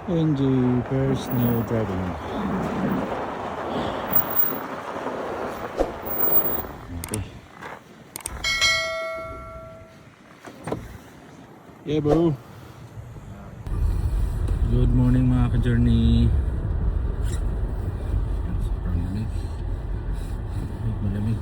Enjoy personal driving. Okay. Yeah bro. Good morning mga ka-journey. Sobrang lamig. Malamig.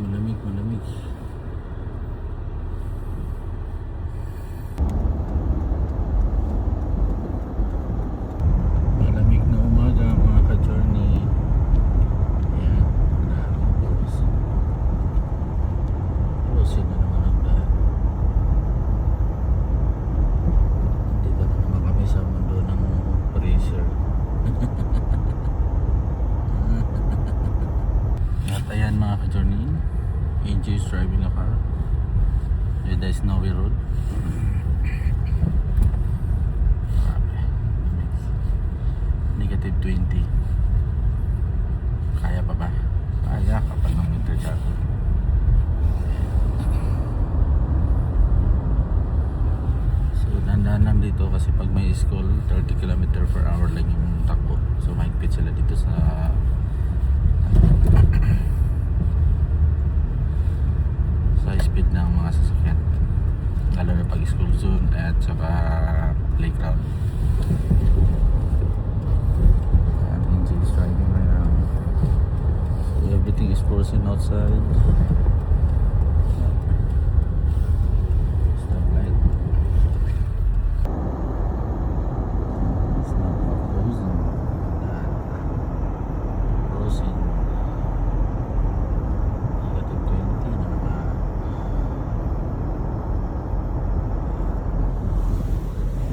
Malamig na umaga mga ka-journey. Ayan, closing na naman ang lahat. Dito na naman kami sa mundo ng freezer. At ayan mga ka-journey, enjoy driving a car with the snowy road. Negative 20. Kaya pa ba? Kaya kapag ng winter jacket. So dandan lang dito kasi pag may school 30 km/h lang yung takbo. So mahigpit sila dito sa speed ng mga sasakyan, lalo na pag school zone at saka playground. Engine is driving right now. So everything is frozen outside. Stoplight. It's not frozen. Frozen. Negative 20 na naman.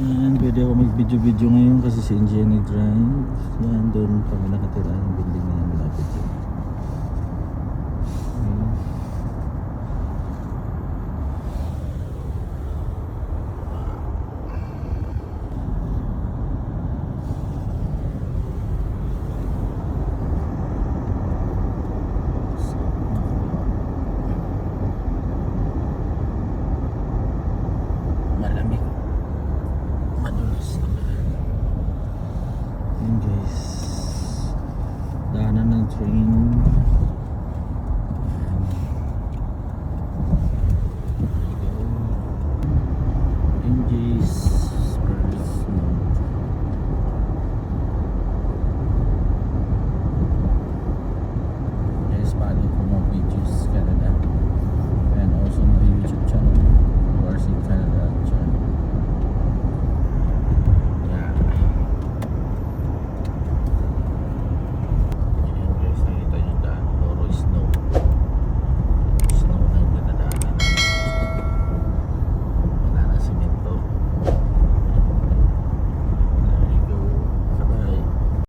Yan, pwede ako mag-video ngayon kasi si NJ nag-drive. Yan, doon kami nakatira yung building na yan malapit yan. Malamig. Madulas. Yan guys, daanan ng train.